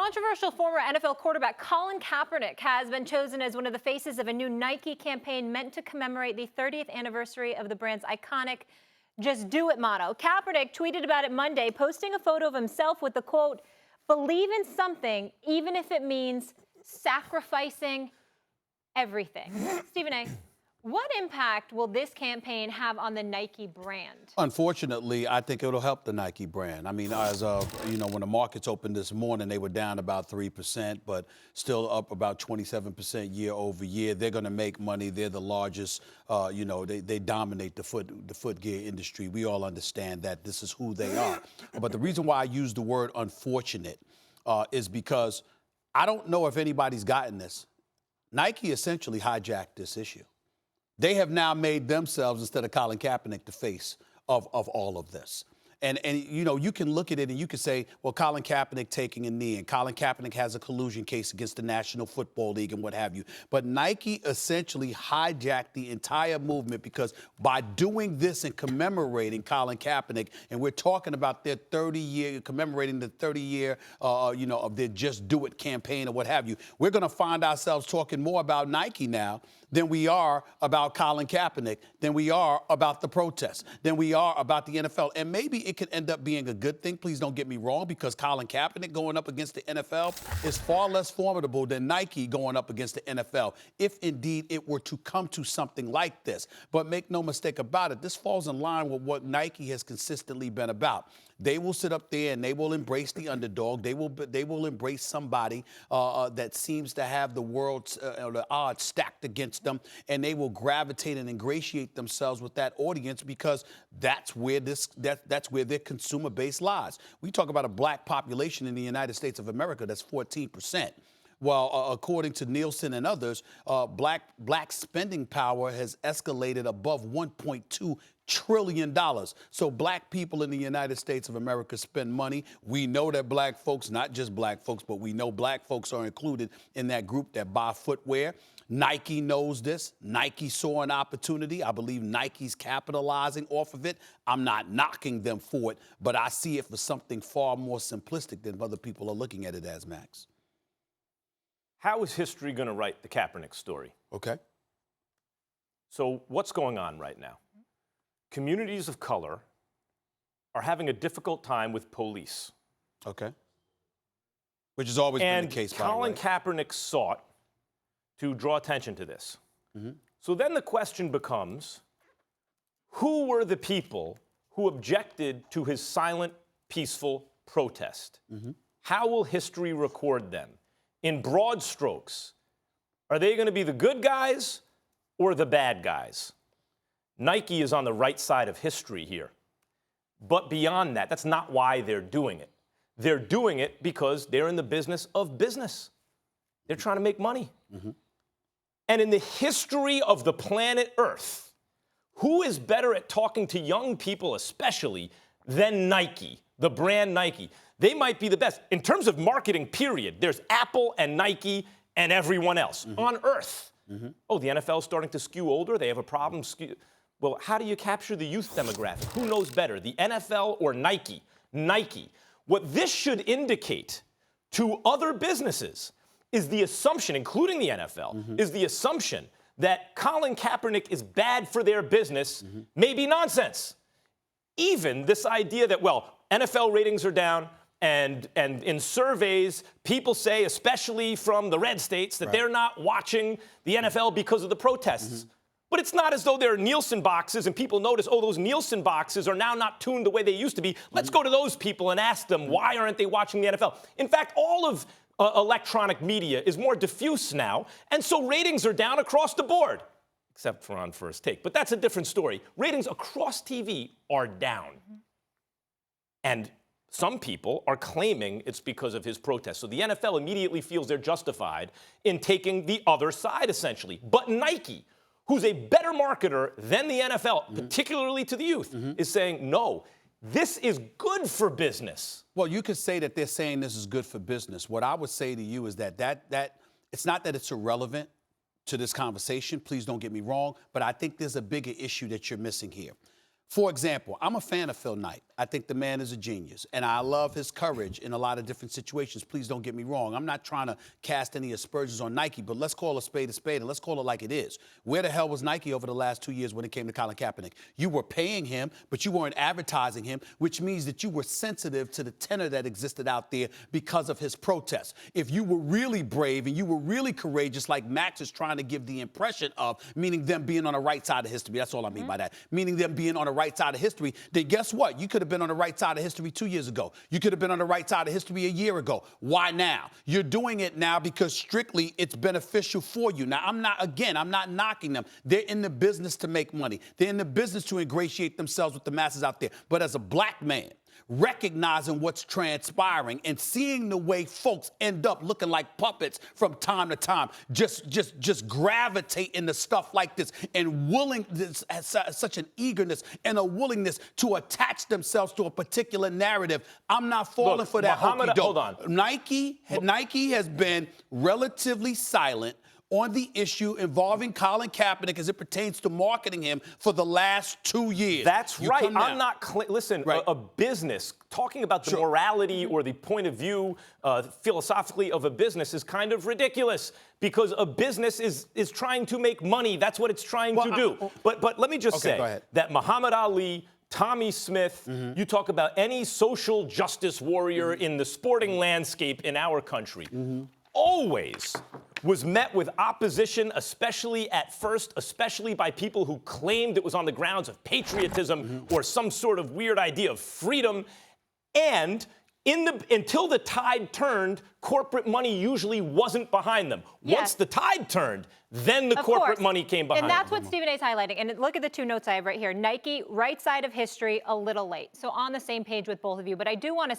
Controversial former NFL quarterback Colin Kaepernick has been chosen as one of the faces of a new Nike campaign meant to commemorate the 30th anniversary of the brand's iconic "Just Do It" motto. Kaepernick tweeted about it Monday, posting a photo of himself with the quote, "Believe in something, even if it means sacrificing everything." Stephen A., what impact will this campaign have on the Nike brand? Unfortunately, I think it'll help the Nike brand. I mean, as when the markets opened this morning, they were down about 3%, but still up about 27% year over year. They're going to make money. They're the largest. They dominate the foot gear industry. We all understand that this is who they are. But the reason why I use the word unfortunate is because I don't know if anybody's gotten this. Nike essentially hijacked this issue. They have now made themselves, instead of Colin Kaepernick, the face of all of this. And you can look at it and you can say, well, Colin Kaepernick taking a knee, and Colin Kaepernick has a collusion case against the National Football League and what have you. But Nike essentially hijacked the entire movement, because by doing this and commemorating Colin Kaepernick, and we're talking about their 30-year, commemorating the 30-year, of their Just Do It campaign or what have you, we're going to find ourselves talking more about Nike now than we are about Colin Kaepernick, than we are about the protests, than we are about the NFL. And maybe it could end up being a good thing. Please don't get me wrong, because Colin Kaepernick going up against the NFL is far less formidable than Nike going up against the NFL, if indeed it were to come to something like this. But make no mistake about it, this falls in line with what Nike has consistently been about. They will sit up there and they will embrace the underdog. They will embrace somebody that seems to have the world's the odds stacked against them, and they will gravitate and ingratiate themselves with that audience, because that's where that's where their consumer base lies. We talk about a black population in the United States of America that's 14%. Well, according to Nielsen and others, black spending power has escalated above $1.2 trillion. So black people in the United States of America spend money. We know that black folks, not just black folks, but we know black folks are included in that group that buy footwear. Nike knows this. Nike saw an opportunity. I believe Nike's capitalizing off of it. I'm not knocking them for it, but I see it for something far more simplistic than other people are looking at it as, Max. How is history going to write the Kaepernick story? Okay. So what's going on right now? Communities of color are having a difficult time with police. Okay. Which has always been the case, by the way. Colin Kaepernick sought to draw attention to this. Mm-hmm. So then the question becomes, who were the people who objected to his silent, peaceful protest? Mm-hmm. How will history record them? In broad strokes, are they going to be the good guys or the bad guys? Nike is on the right side of history here. But beyond that, that's not why they're doing it. They're doing it because they're in the business of business. They're trying to make money. Mm-hmm. And in the history of the planet Earth, who is better at talking to young people especially than Nike, the brand Nike? They might be the best. In terms of marketing, period, there's Apple and Nike and everyone else on Earth. Mm-hmm. Oh, the NFL is starting to skew older. They have a problem. Well, how do you capture the youth demographic? Who knows better, the NFL or Nike? Nike. What this should indicate to other businesses is the assumption, including the NFL, is the assumption that Colin Kaepernick is bad for their business may be nonsense. Even this idea that, well, NFL ratings are down, and in surveys, people say, especially from the red states, that they're not watching the NFL because of the protests. But it's not as though there are Nielsen boxes and people notice, oh, those Nielsen boxes are now not tuned the way they used to be. Let's go to those people and ask them, why aren't they watching the NFL? In fact, all of electronic media is more diffuse now, and so ratings are down across the board, except for on First Take. But that's a different story. Ratings across TV are down. And some people are claiming it's because of his protest. So the NFL immediately feels they're justified in taking the other side, essentially. But Nike, who's a better marketer than the NFL, particularly to the youth, is saying, no, this is good for business. Well, you could say that they're saying this is good for business. What I would say to you is that it's not that it's irrelevant to this conversation. Please don't get me wrong. But I think there's a bigger issue that you're missing here. For example, I'm a fan of Phil Knight. I think the man is a genius, and I love his courage in a lot of different situations. Please don't get me wrong. I'm not trying to cast any aspersions on Nike, but let's call a spade, and let's call it like it is. Where the hell was Nike over the last 2 years when it came to Colin Kaepernick? You were paying him, but you weren't advertising him, which means that you were sensitive to the tenor that existed out there because of his protests. If you were really brave and you were really courageous, like Max is trying to give the impression of, meaning them being on the right side of history, that's all I mean by that, meaning them being on the right side of history, then guess what? You could have been on the right side of history 2 years ago. You could have been on the right side of history a year ago. Why now? You're doing it now because strictly it's beneficial for you. Now, I'm not knocking them. They're in the business to make money. They're in the business to ingratiate themselves with the masses out there. But as a black man, recognizing what's transpiring and seeing the way folks end up looking like puppets from time to time, just gravitate into stuff like this and such an eagerness and a willingness to attach themselves to a particular narrative. I'm not falling for that. Hold on. Nike has been relatively silent on the issue involving Colin Kaepernick as it pertains to marketing him for the last 2 years. That's right. I'm not, listen, right. a business, talking about the morality or the point of view philosophically of a business is kind of ridiculous because a business is trying to make money. That's what it's trying to do. But let me just say that Muhammad Ali, Tommy Smith, you talk about any social justice warrior in the sporting landscape in our country, always was met with opposition, especially at first, especially by people who claimed it was on the grounds of patriotism or some sort of weird idea of freedom. And until the tide turned, corporate money usually wasn't behind them. Yes. Once the tide turned, then the corporate money came behind them. And that's what Stephen A. is highlighting. And look at the two notes I have right here. Nike, right side of history, a little late. So on the same page with both of you. But I do want to